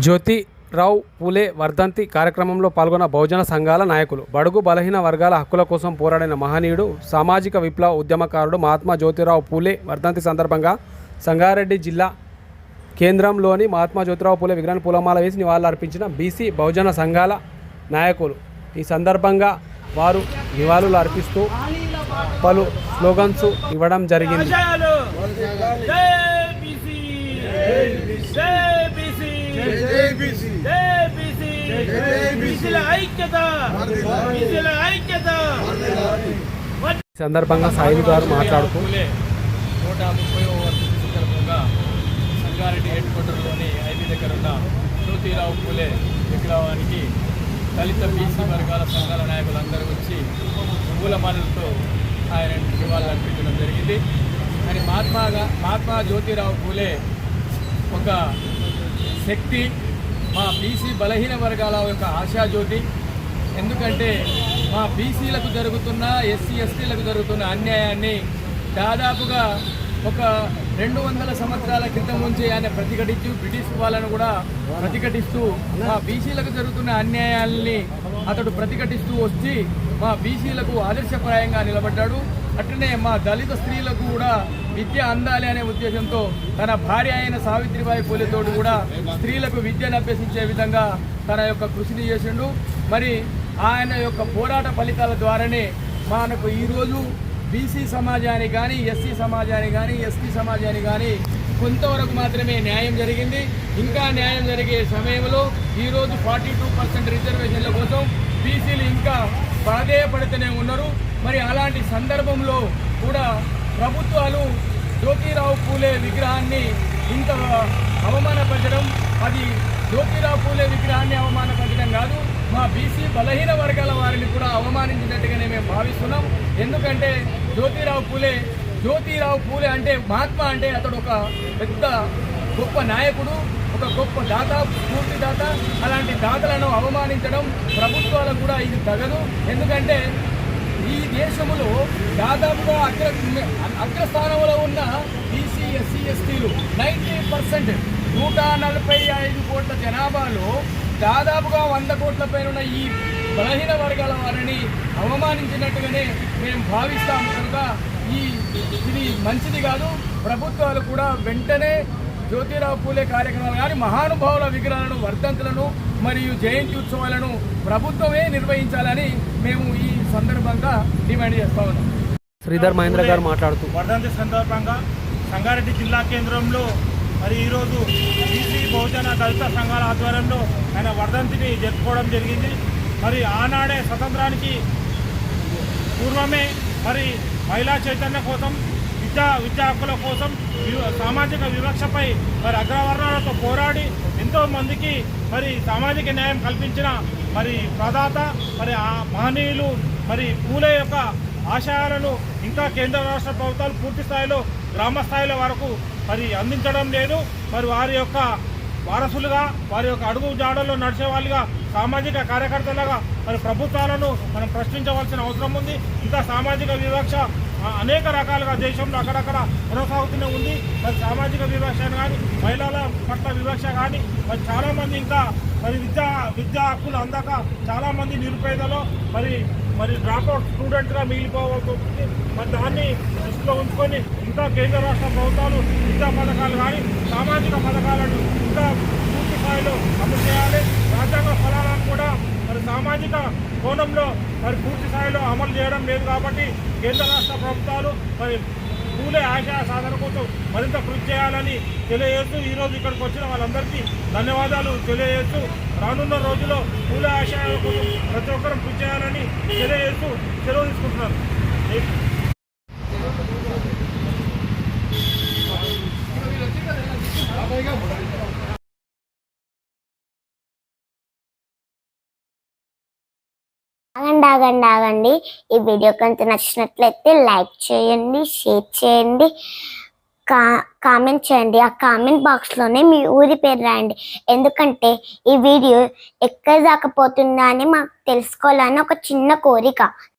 జ్యోతిరావు పూలే వర్ధంతి కార్యక్రమంలో పాల్గొన్న బహుజన సంఘాల నాయకులు. బడుగు బలహీన వర్గాల హక్కుల కోసం పోరాడిన మహనీయుడు, సామాజిక విప్లవ ఉద్యమకారుడు మహాత్మా జ్యోతిరావు పూలే వర్ధంతి సందర్భంగా సంగారెడ్డి జిల్లా కేంద్రంలోని మహాత్మా జ్యోతిరావు పూలే విగ్రహానికి పూలమాల వేసి నివాళులర్పించిన బీసీ బహుజన సంఘాల నాయకులు. ఈ సందర్భంగా వారు నివాళులు అర్పిస్తూ పలు స్లోగన్స్ ఇవ్వడం జరిగింది. సందర్భంగా సాయిలు గారు మాట్లాడుతూ సంగారెడ్డి హెడ్ క్వార్టర్లోని ఐబీ దగ్గర ఉన్న జ్యోతిరావు పూలే విగ్రహానికి దళిత బీసీ వర్గాల సంఘాల నాయకులందరూ వచ్చి పూలమాలలతో ఆయన నివాళులు అర్పించడం జరిగింది. అని మహాత్మా జ్యోతిరావు పూలే ఒక శక్తి, మా బీసీ బలహీన వర్గాల యొక్క ఆశాజ్యోతి. ఎందుకంటే మా బీసీలకు జరుగుతున్న, ఎస్సీ ఎస్టీలకు జరుగుతున్న అన్యాయాన్ని దాదాపుగా ఒక 200 సంవత్సరాల క్రితం నుంచి ఆయన ప్రతిఘటిస్తూ, బ్రిటిష్ వాళ్ళను కూడా ప్రతిఘటిస్తూ మా బీసీలకు జరుగుతున్న అన్యాయాల్ని అతడు ప్రతిఘటిస్తూ వచ్చి మా బీసీలకు ఆదర్శప్రాయంగా నిలబడ్డాడు. అట్లనే మా దళిత స్త్రీలకు కూడా విద్య అందాలి అనే ఉద్దేశంతో తన భార్య అయిన సావిత్రిబాయి పూలేతోటి కూడా స్త్రీలకు విద్యను అభ్యసించే విధంగా తన యొక్క కృషిని చేసిండు. మరి ఆయన యొక్క పోరాట ఫలితాల ద్వారానే మనకు ఈరోజు బీసీ సమాజానికి కానీ, ఎస్సీ సమాజానికి కానీ, ఎస్టీ సమాజానికి కానీ కొంతవరకు మాత్రమే న్యాయం జరిగింది. ఇంకా న్యాయం జరిగే సమయంలో ఈరోజు 42% రిజర్వేషన్ల కోసం బీసీలు ఇంకా పడుతూనే ఉన్నారు. మరి అలాంటి సందర్భంలో కూడా ప్రభుత్వాలు జ్యోతిరావు పూలే విగ్రహాన్ని ఇంత అవమానపరచడం, అది జ్యోతిరావు పూలే విగ్రహాన్ని అవమానపరచడం కాదు, మా బీసీ బలహీన వర్గాల వారిని కూడా అవమానించినట్టుగానే మేము భావిస్తున్నాం. ఎందుకంటే జ్యోతిరావు పూలే అంటే మహాత్మా అంటే అతడు ఒక పెద్ద గొప్ప నాయకుడు, ఒక గొప్ప దాత, స్ఫూర్తి దాత. అలాంటి దాతలను అవమానించడం ప్రభుత్వాలకు కూడా ఇది తగదు. ఎందుకంటే ఈ దేశంలో దాదాపుగా అగ్రస్థానంలో ఉన్న బీసీ, ఎస్సీ, ఎస్టీలు 90%, 145 కోట్ల జనాభాలో దాదాపుగా 100 కోట్ల పైన ఈ బలహీన వర్గాల వారిని అవమానించినట్టుగానే మేము భావిస్తాము. కనుక ఇది మంచిది కాదు. ప్రభుత్వాలు కూడా వెంటనే జ్యోతిరావు పూలే కార్యక్రమాలు కానీ, మహానుభావుల విగ్రహాలను, వర్ధంతులను మరియు జయంతి ఉత్సవాలను ప్రభుత్వమే నిర్వహించాలని మేము ఈ సందర్భంగా డిమాండ్ చేస్తా ఉన్నాం. శ్రీధర్ మహేంద్ర గారు మాట్లాడుతూ వర్ధంతి సందర్భంగా సంగారెడ్డి జిల్లా కేంద్రంలో మరి ఈరోజు బీసీ బహుజన దళిత సంఘాల ఆధ్వర్యంలో ఆయన వర్ధంతిని జరుపుకోవడం జరిగింది. మరి ఆనాడే స్వతంత్రానికి పూర్వమే మరి మహిళా చైతన్య కోసం, విద్యా హక్కుల కోసం, సామాజిక వివక్షపై మరి అగ్రవర్ణాలతో పోరాడి ఎంతో మందికి మరి సామాజిక న్యాయం కల్పించిన మరి ప్రదాత, మరి ఆ మహనీయులు మరి పూలే యొక్క ఆశయాలను ఇంకా కేంద్ర రాష్ట్ర ప్రభుత్వాలు పూర్తి స్థాయిలో, గ్రామ స్థాయిలో వరకు మరి అందించడం లేదు. మరి వారి యొక్క వారసులుగా, వారి యొక్క అడుగు జాడల్లో నడిచే వాళ్ళుగా, సామాజిక కార్యకర్తలుగా మరి ప్రభుత్వాలను మనం ప్రశ్నించవలసిన అవసరం ఉంది. ఇంకా సామాజిక వివక్ష అనేక రకాలుగా దేశంలో అక్కడక్కడ కొనసాగుతూనే ఉంది. మరి సామాజిక వివక్ష కానీ, మహిళల పట్ల వివక్ష కానీ, మరి చాలామంది ఇంకా మరి విద్యా హక్కులు అందాక చాలామంది నిరుపేదలో మరి డ్రాప్అవుట్ స్టూడెంట్గా మిగిలిపోవాల్సి వస్తుంది. మరి దాన్ని దృష్టిలో ఉంచుకొని ఇంకా కేంద్ర రాష్ట్ర ప్రభుత్వాలు విద్యా పథకాలు కానీ, సామాజిక పథకాలను ఇంకా పూర్తి స్థాయిలో అమలు చేయాలి. రాజ్యాంగ ఫలాలను కూడా మరి సామాజిక కోణంలో మరి పూర్తి స్థాయిలో అమలు చేయడం లేదు. కాబట్టి కేంద్ర రాష్ట్ర ప్రభుత్వాలు మరి పూలే ఆశయ సాధన కోసం మరింత కృషి చేయాలని తెలియజేస్తూ ఈరోజు ఇక్కడికి వచ్చిన వాళ్ళందరికీ ధన్యవాదాలు తెలియజేస్తూ, రానున్న రోజుల్లో పూలే ఆశయాల కోసం ప్రతి ఒక్కరూ కృషి చేయాలని తెలియజేస్తూ సెలవు తీసుకుంటున్నాను. ఆగండి. ఈ వీడియో కనుక నచ్చినట్లయితే లైక్ చేయండి, షేర్ చేయండి, కామెంట్ చేయండి. ఆ కామెంట్ బాక్స్లోనే మీ ఊరి పేరు రాయండి. ఎందుకంటే ఈ వీడియో ఎక్కడ దాకా పోతుందా అని మాకు తెలుసుకోవాలని ఒక చిన్న కోరిక.